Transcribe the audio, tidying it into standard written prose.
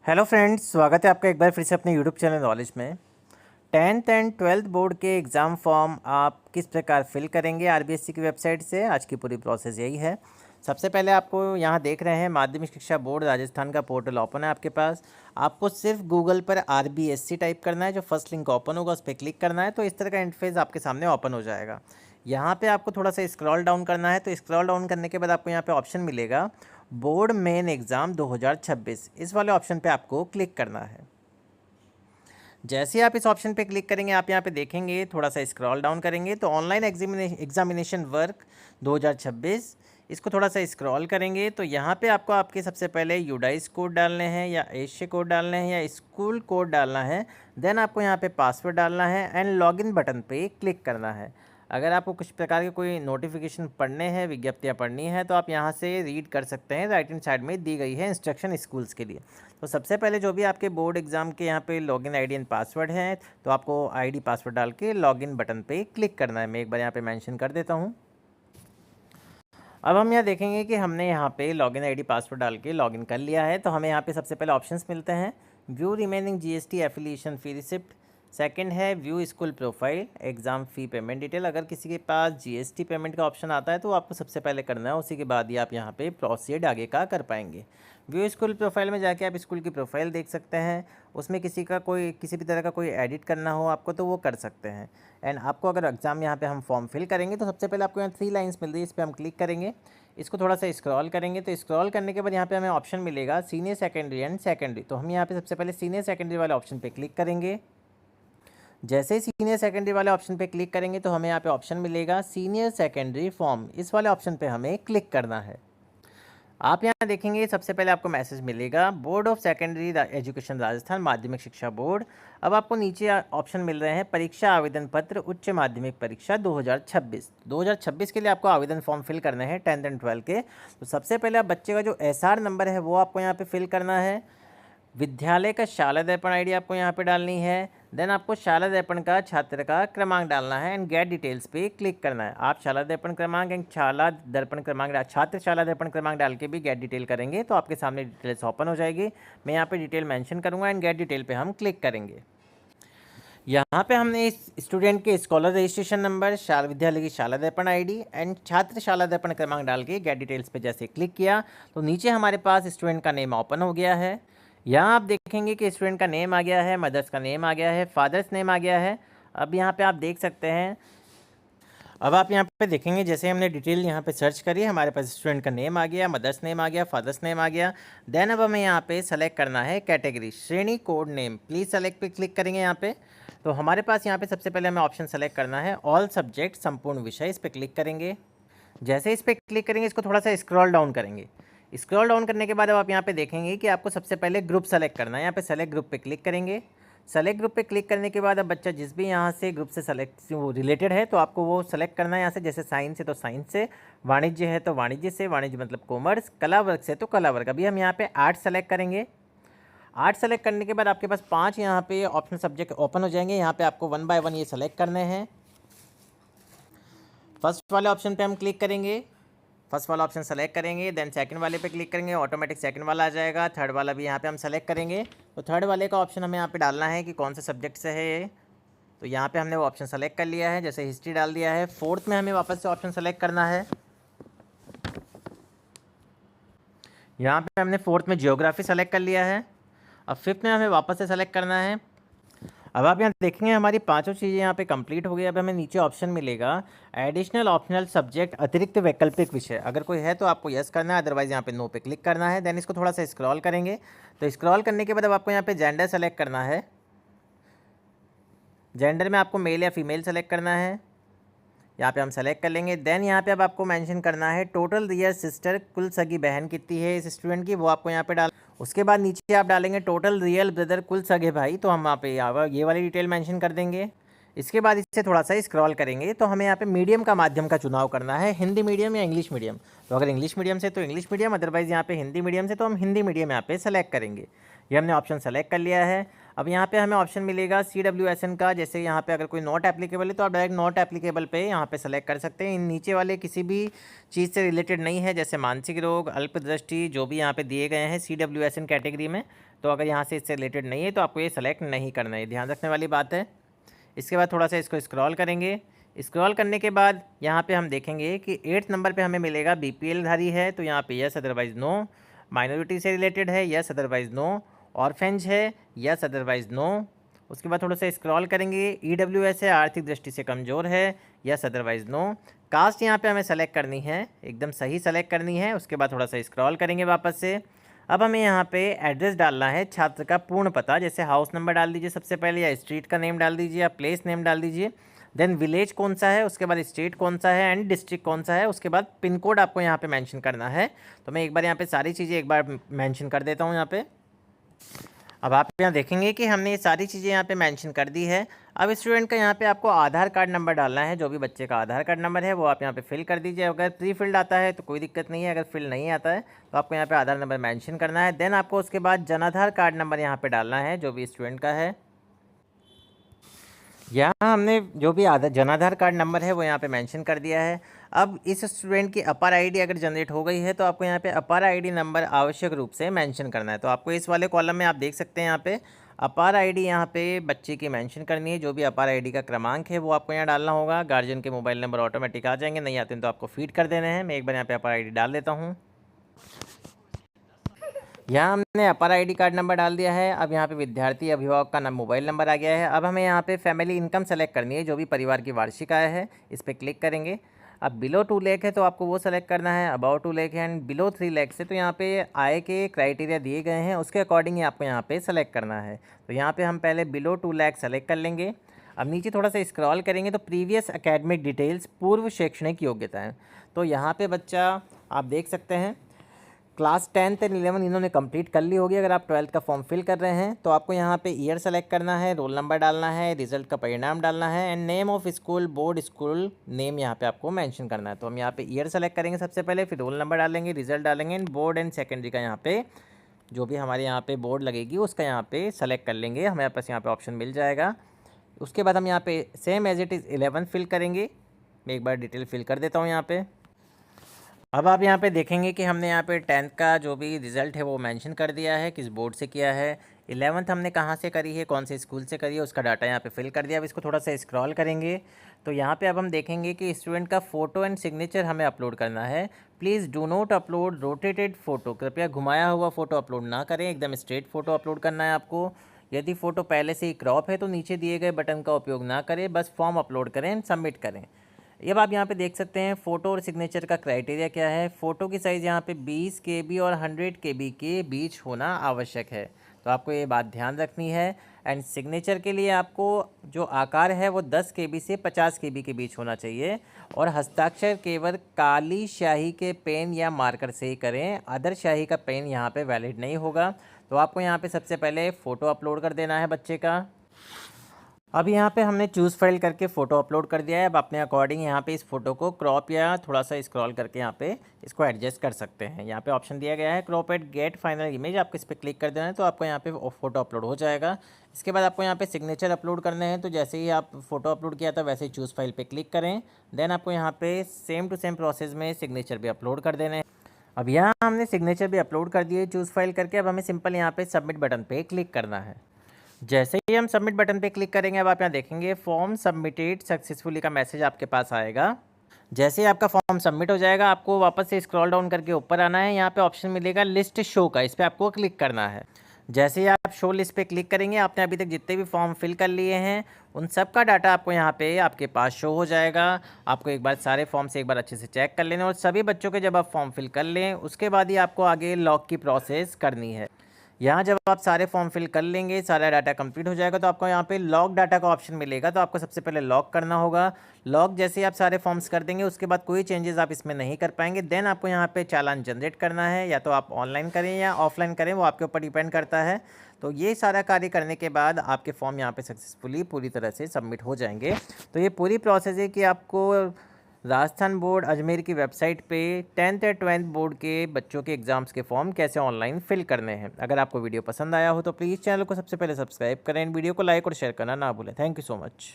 Hello friends, स्वागत है आपका एक बार फिर से अपने यूट्यूब चैनल नॉलेज में। 10th एंड 12th बोर्ड के एग्ज़ाम फॉर्म आप किस प्रकार फिल करेंगे आरबीएससी की वेबसाइट से, आज की पूरी प्रोसेस यही है। सबसे पहले आपको यहाँ देख रहे हैं माध्यमिक शिक्षा बोर्ड राजस्थान का पोर्टल ओपन है आपके पास। आपको सिर्फ गूगल पर आरबीएससी टाइप करना है, जो फर्स्ट लिंक ओपन होगा उस पर क्लिक करना है, तो इस तरह का इंटरफेस आपके सामने ओपन हो जाएगा। यहाँ पे आपको थोड़ा सा स्क्रॉल डाउन करना है, तो स्क्रॉल डाउन करने के बाद आपको यहाँ पे ऑप्शन मिलेगा बोर्ड मेन एग्ज़ाम 2026, इस वाले ऑप्शन पे आपको क्लिक करना है। जैसे ही आप इस ऑप्शन पे क्लिक करेंगे, आप यहाँ पे देखेंगे, थोड़ा सा स्क्रॉल डाउन करेंगे तो ऑनलाइन एग्जामिनेशन वर्क 2026, इसको थोड़ा सा स्क्रॉल करेंगे तो यहाँ पे आपको आपके सबसे पहले यूडाइस कोड डालने हैं या एशिया कोड डालने हैं या स्कूल कोड डालना है। देन आपको यहाँ पे पासवर्ड डालना है एंड लॉगिन बटन पे क्लिक करना है। अगर आपको कुछ प्रकार के कोई नोटिफिकेशन पढ़ने हैं, विज्ञप्तियाँ पढ़नी है, तो आप यहाँ से रीड कर सकते हैं। राइट हैंड साइड में दी गई है इंस्ट्रक्शन स्कूल्स के लिए। तो सबसे पहले जो भी आपके बोर्ड एग्ज़ाम के यहाँ पे लॉगिन आईडी एंड पासवर्ड है, तो आपको आईडी पासवर्ड डाल के लॉगिन बटन पे क्लिक करना है। मैं एक बार यहाँ पे मेंशन कर देता हूँ। अब हम यहाँ देखेंगे कि हमने यहाँ पे लॉगिन आईडी पासवर्ड डाल के लॉगिन कर लिया है। तो हमें यहाँ पे सबसे पहले ऑप्शंस मिलते हैं, व्यू रिमेनिंग जीएसटी एफिलिएशन फी रिसिप्ट। सेकंड है व्यू स्कूल प्रोफाइल एग्ज़ाम फ़ी पेमेंट डिटेल। अगर किसी के पास जीएसटी पेमेंट का ऑप्शन आता है तो आपको सबसे पहले करना है, उसी के बाद ही आप यहाँ पे प्रोसीड आगे का कर पाएंगे। व्यू स्कूल प्रोफाइल में जाके आप स्कूल की प्रोफाइल देख सकते हैं। उसमें किसी भी तरह का कोई एडिट करना हो आपको तो वो कर सकते हैं। एंड आपको अगर एग्ज़ाम यहाँ पे हम फॉर्म फिल करेंगे तो सबसे पहले आपको यहाँ 3 लाइन्स मिल रही है, इस पर हम क्लिक करेंगे। इसको थोड़ा सा स्क्रॉल करेंगे तो स्क्रॉल करने के बाद यहाँ पे हमें ऑप्शन मिलेगा सीनियर सेकेंडरी एंड सेकेंडरी। तो हम यहाँ पे सबसे पहले सीनियर सेकेंडरी वाले ऑप्शन पे क्लिक करेंगे। जैसे ही सीनियर सेकेंडरी वाले ऑप्शन पे क्लिक करेंगे तो हमें यहाँ पे ऑप्शन मिलेगा सीनियर सेकेंडरी फॉर्म, इस वाले ऑप्शन पे हमें क्लिक करना है। आप यहाँ देखेंगे सबसे पहले आपको मैसेज मिलेगा board of secondary education Rajasthan माध्यमिक शिक्षा बोर्ड। अब आपको नीचे ऑप्शन मिल रहे हैं परीक्षा आवेदन पत्र उच्च माध्यमिक परीक्षा 2026 के लिए आपको आवेदन फॉर्म फिल करने हैं 10th एंड 12th के। तो सबसे पहले आप बच्चे का जो एसआर नंबर है वो आपको यहाँ पे फिल करना है। विद्यालय का शाला दर्पण आईडी आपको यहाँ पे डालनी है। देन आपको शाला दर्पण का छात्र का क्रमांक डालना है एंड गेट डिटेल्स पे क्लिक करना है। आप शाला दर्पण क्रमांक एंड छात्र शाला दर्पण क्रमांक डाल के भी गेट डिटेल करेंगे तो आपके सामने डिटेल्स ओपन हो जाएगी। मैं यहाँ पे डिटेल मेंशन करूँगा एंड गेट डिटेल पे हम क्लिक करेंगे। यहाँ पे हमने इस स्टूडेंट के स्कॉलर रजिस्ट्रेशन नंबर, शाला विद्यालय की शाला दर्पण आईडी एंड छात्र शाला दर्पण क्रमांक डाल के गेट डिटेल्स पे जैसे क्लिक किया तो नीचे हमारे पास स्टूडेंट का नेम ओपन हो गया है। यहाँ आप देखेंगे कि स्टूडेंट का नेम आ गया है, मदर्स का नेम आ गया है, फादर्स नेम आ गया है। अब यहाँ पे आप देख सकते हैं, अब आप यहाँ पे देखेंगे जैसे हमने डिटेल यहाँ पे सर्च करी, हमारे पास स्टूडेंट का नेम आ गया, मदर्स नेम आ गया, फादर्स नेम आ गया। देन अब हमें यहाँ पे सेलेक्ट करना है कैटेगरी श्रेणी कोड नेम, प्लीज़ सेलेक्ट पे क्लिक करेंगे यहाँ पे। तो हमारे पास यहाँ पे सबसे पहले हमें ऑप्शन सेलेक्ट करना है ऑल सब्जेक्ट संपूर्ण विषय, इस पर क्लिक करेंगे। जैसे इस पर क्लिक करेंगे इसको थोड़ा सा स्क्रॉल डाउन करेंगे। स्क्रॉल डाउन करने के बाद अब आप यहाँ पे देखेंगे कि आपको सबसे पहले ग्रुप सेलेक्ट करना है। यहाँ पे सेलेक्ट ग्रुप पे क्लिक करेंगे। सेलेक्ट ग्रुप पे क्लिक करने के बाद अब बच्चा जिस भी यहाँ से ग्रुप से सेलेक्ट वो रिलेटेड है तो आपको वो सेलेक्ट करना है यहाँ से। जैसे साइंस है तो साइंस से, वाणिज्य है तो वाणिज्य से, वाणिज्य मतलब कॉमर्स, कला वर्ग से तो कला वर्ग। अभी हम यहाँ पे आर्ट सेलेक्ट करेंगे। आर्ट सेलेक्ट करने के बाद आपके पास 5 यहाँ पे ऑप्शन सब्जेक्ट ओपन हो जाएंगे। यहाँ पे आपको 1 बाय 1 ये सेलेक्ट करने हैं। फर्स्ट वाले ऑप्शन पे हम क्लिक करेंगे, फर्स्ट वाला ऑप्शन सेलेक्ट करेंगे। देन सेकंड वाले पे क्लिक करेंगे, ऑटोमेटिक सेकंड वाला आ जाएगा। थर्ड वाला भी यहाँ पे हम सेलेक्ट करेंगे। तो थर्ड वाले का ऑप्शन हमें यहाँ पे डालना है कि कौन से सब्जेक्ट से है ये। तो यहाँ पे हमने वो ऑप्शन सेलेक्ट कर लिया है, जैसे हिस्ट्री डाल दिया है। फोर्थ में हमें वापस से ऑप्शन सेलेक्ट करना है। यहाँ पे हमने फोर्थ में जियोग्राफी सेलेक्ट कर लिया है। अब फिफ्थ में हमें वापस से सेलेक्ट करना है। अब आप यहाँ देखेंगे हमारी पांचों चीज़ें यहाँ पे कंप्लीट हो गई। अब हमें नीचे ऑप्शन मिलेगा एडिशनल ऑप्शनल सब्जेक्ट अतिरिक्त वैकल्पिक विषय, अगर कोई है तो आपको यस करना है, अदरवाइज यहाँ पे नो पे क्लिक करना है। देन इसको थोड़ा सा स्क्रॉल करेंगे तो स्क्रॉल करने के बाद अब आपको यहाँ पे जेंडर सेलेक्ट करना है। जेंडर में आपको मेल या फीमेल सेलेक्ट करना है, यहाँ पे हम सेलेक्ट कर लेंगे। देन यहाँ पे अब आपको मेंशन करना है टोटल रियल सिस्टर, कुल सगी बहन कितनी है इस स्टूडेंट की, वो आपको यहाँ पे डाल। उसके बाद नीचे आप डालेंगे टोटल रियल ब्रदर, कुल सगे भाई, तो हम यहाँ पे ये वाली डिटेल मेंशन कर देंगे। इसके बाद इससे थोड़ा सा स्क्रॉल करेंगे तो हमें यहाँ पे मीडियम का माध्यम का चुनाव करना है, हिंदी मीडियम या इंग्लिश मीडियम। तो अगर इंग्लिश मीडियम से तो इंग्लिश मीडियम, अदरवाइज़ यहाँ पे हिंदी मीडियम से तो हम हिंदी मीडियम यहाँ पे सेलेक्ट करेंगे। ये हमने ऑप्शन सेलेक्ट कर लिया है। अब यहाँ पे हमें ऑप्शन मिलेगा CWSN का। जैसे यहाँ पे अगर कोई नॉट एप्लीकेबल है तो आप डायरेक्ट नॉट एप्लीकेबल पे यहाँ पे सेलेक्ट कर सकते हैं। इन नीचे वाले किसी भी चीज़ से रिलेटेड नहीं है, जैसे मानसिक रोग, अल्पदृष्टि, जो भी यहाँ पे दिए गए हैं CWSN कैटेगरी में, तो अगर यहाँ से इससे रिलेटेड नहीं है तो आपको ये सेलेक्ट नहीं करना है, ध्यान रखने वाली बात है। इसके बाद थोड़ा सा इसको स्क्रॉल करेंगे। स्क्रॉल करने के बाद यहाँ पे हम देखेंगे कि 8th नंबर पे हमें मिलेगा BPL धारी है, तो यहाँ पे यस अदरवाइज़ नो। माइनॉरिटी से रिलेटेड है, यस अदरवाइज़ नो। ऑर्फेंज है, यस अदरवाइज़ नो। उसके बाद थोड़ा सा स्क्रॉल करेंगे। EWS है, आर्थिक दृष्टि से कमज़ोर है, यस अदरवाइज़ नो। कास्ट यहाँ पे हमें सेलेक्ट करनी है, एकदम सही सेलेक्ट करनी है। उसके बाद थोड़ा सा स्क्रॉल करेंगे वापस से। अब हमें यहाँ पे एड्रेस डालना है, छात्र का पूर्ण पता, जैसे हाउस नंबर डाल दीजिए सबसे पहले, या स्ट्रीट का नेम डाल दीजिए, या प्लेस नेम डाल दीजिए। देन विलेज कौन सा है, उसके बाद स्टेट कौन सा है, एंड डिस्ट्रिक्ट कौन सा है। उसके बाद पिन कोड आपको यहाँ पे मेंशन करना है। तो मैं एक बार यहाँ पे सारी चीज़ें एक बार मेंशन कर देता हूँ यहाँ पे। अब आप यहाँ देखेंगे कि हमने ये सारी चीज़ें यहाँ पे मेंशन कर दी है। अब स्टूडेंट का यहाँ पे आपको आधार कार्ड नंबर डालना है, जो भी बच्चे का आधार कार्ड नंबर है वो आप यहाँ पे फिल कर दीजिए। अगर प्री फिल्ड आता है तो कोई दिक्कत नहीं है, अगर फिल नहीं आता है तो आपको यहाँ पे आधार नंबर मेंशन करना है। देन आपको उसके बाद जनाधार कार्ड नंबर यहाँ पे डालना है, जो भी स्टूडेंट का है। यहाँ हमने जो भी जनाधार कार्ड नंबर है वो यहाँ पे मेंशन कर दिया है। अब इस स्टूडेंट की अपार आईडी अगर जनरेट हो गई है तो आपको यहाँ पे अपार आईडी नंबर आवश्यक रूप से मेंशन करना है। तो आपको इस वाले कॉलम में आप देख सकते हैं यहाँ पे अपार आईडी यहाँ पे बच्चे की मेंशन करनी है। जो भी अपार आईडी का क्रमांक है वो आपको यहाँ डालना होगा। गार्जियन के मोबाइल नंबर ऑटोमेटिक आ जाएंगे, नहीं आते हैं तो आपको फीड कर देने हैं। मैं एक बार यहाँ पे अपार आईडी डाल देता हूँ। यहाँ हमने अपार आईडी कार्ड नंबर डाल दिया है। अब यहाँ पे विद्यार्थी अभिभावक का नाम मोबाइल नंबर आ गया है। अब हमें यहाँ पे फैमिली इनकम सेलेक्ट करनी है, जो भी परिवार की वार्षिक आय है, इस पर क्लिक करेंगे। अब बिलो 2 लाख है तो आपको वो सेलेक्ट करना है, अबाउट 2 लाख है, एंड बिलो 3 लाख से तो यहाँ पे आय के क्राइटेरिया दिए गए हैं, उसके अकॉर्डिंग ही आपको यहाँ पे सेलेक्ट करना है। तो यहाँ पे हम पहले बिलो 2 लाख सेलेक्ट कर लेंगे। अब नीचे थोड़ा सा स्क्रॉल करेंगे तो प्रीवियस एकेडमिक डिटेल्स, पूर्व शैक्षणिक योग्यताएं, तो यहाँ पे बच्चा आप देख सकते हैं क्लास 10th एंड 11 इन्होंने कंप्लीट कर ली होगी। अगर आप 12th का फॉर्म फिल कर रहे हैं तो आपको यहाँ पे ईयर सेलेक्ट करना है, रोल नंबर डालना है, रिजल्ट का परिणाम डालना है, and name of school, board school name यहाँ पे आपको मेंशन करना है। तो हम यहाँ पे ईयर सेलेक्ट करेंगे सबसे पहले, फिर रोल नंबर डालेंगे, रिजल्ट डालेंगे, एंड बोर्ड एंड सेकेंडरी का यहाँ पे जो भी हमारे यहाँ पे बोर्ड लगेगी उसका यहाँ पे सेलेक्ट कर लेंगे, हमें पास यहाँ पे ऑप्शन मिल जाएगा। उसके बाद हम यहाँ पे same as it is 11 fill करेंगे। मैं एक बार डिटेल फिल कर देता हूँ यहाँ पे। अब आप यहाँ पे देखेंगे कि हमने यहाँ पे 10th का जो भी रिज़ल्ट है वो मेंशन कर दिया है, किस बोर्ड से किया है। 11th हमने कहाँ से करी है, कौन से स्कूल से करी है, उसका डाटा यहाँ पे फिल कर दिया। अब इसको थोड़ा सा स्क्रॉल करेंगे तो यहाँ पे अब हम देखेंगे कि स्टूडेंट का फ़ोटो एंड सिग्नेचर हमें अपलोड करना है। Please do not upload rotated photo, कृपया घुमाया हुआ फ़ोटो अपलोड ना करें, एकदम स्ट्रेट फ़ोटो अपलोड करना है आपको। यदि फ़ोटो पहले से ही क्रॉप है तो नीचे दिए गए बटन का उपयोग ना करें, बस फॉर्म अपलोड करें एंड सबमिट करें। अब आप यहाँ पे देख सकते हैं फ़ोटो और सिग्नेचर का क्राइटेरिया क्या है। फ़ोटो की साइज़ यहाँ पे 20 KB और 100 KB के बीच होना आवश्यक है, तो आपको ये बात ध्यान रखनी है। एंड सिग्नेचर के लिए आपको जो आकार है वो 10 KB से 50 KB के बीच होना चाहिए, और हस्ताक्षर केवल काली स्याही के पेन या मार्कर से ही करें, अदर स्याही का पेन यहाँ पे वैलिड नहीं होगा। तो आपको यहाँ पे सबसे पहले फ़ोटो अपलोड कर देना है बच्चे का। अब यहाँ पे हमने चूज़ फाइल करके फ़ोटो अपलोड कर दिया है। अब अपने अकॉर्डिंग यहाँ पे इस फ़ोटो को क्रॉप या थोड़ा सा स्क्रॉल करके यहाँ पे इसको एडजस्ट कर सकते हैं। यहाँ पे ऑप्शन दिया गया है crop at get final image, आपको इस पर क्लिक कर देना है तो आपको यहाँ पे फ़ोटो अपलोड हो जाएगा। इसके बाद आपको यहाँ पे सिग्नेचर अपलोड करने हैं, तो जैसे ही आप फ़ोटो अपलोड किया था वैसे ही चूज़ फाइल पर क्लिक करें। देन आपको यहाँ पे सेम टू सेम प्रोसेस में सिग्नेचर भी अपलोड कर देने हैं। अब यहाँ हमने सिग्नेचर भी अपलोड कर दिए चूज़ फाइल करके। अब हमें सिंपल यहाँ पे सबमिट बटन पे क्लिक करना है। जैसे ही हम सबमिट बटन पे क्लिक करेंगे अब आप यहाँ देखेंगे फॉर्म सबमिटेड सक्सेसफुली का मैसेज आपके पास आएगा। जैसे ही आपका फॉर्म सबमिट हो जाएगा आपको वापस से स्क्रॉल डाउन करके ऊपर आना है, यहाँ पे ऑप्शन मिलेगा लिस्ट शो का, इस पर आपको क्लिक करना है। जैसे ही आप शो लिस्ट पे क्लिक करेंगे आपने अभी तक जितने भी फॉर्म फिल कर लिए हैं उन सब का डाटा आपको यहाँ पे आपके पास शो हो जाएगा। आपको एक बार सारे फॉर्म से एक बार अच्छे से चेक कर लेना, और सभी बच्चों के जब आप फॉर्म फिल कर लें उसके बाद ही आपको आगे लॉक की प्रोसेस करनी है। यहाँ जब आप सारे फॉर्म फिल कर लेंगे, सारा डाटा कंप्लीट हो जाएगा तो आपको यहाँ पे लॉक डाटा का ऑप्शन मिलेगा, तो आपको सबसे पहले लॉक करना होगा। लॉक जैसे ही आप सारे फॉर्म्स कर देंगे उसके बाद कोई चेंजेस आप इसमें नहीं कर पाएंगे। देन आपको यहाँ पे चालान जनरेट करना है, या तो आप ऑनलाइन करें या ऑफलाइन करें, वो आपके ऊपर डिपेंड करता है। तो ये सारा कार्य करने के बाद आपके फॉर्म यहाँ पे सक्सेसफुली पूरी तरह से सबमिट हो जाएंगे। तो ये पूरी प्रोसेस है कि आपको राजस्थान बोर्ड अजमेर की वेबसाइट पे 10th या 12th बोर्ड के बच्चों के एग्ज़ाम्स के फॉर्म कैसे ऑनलाइन फिल करने हैं। अगर आपको वीडियो पसंद आया हो तो प्लीज़ चैनल को सबसे पहले सब्सक्राइब करें, वीडियो को लाइक और शेयर करना ना भूलें। Thank you so much.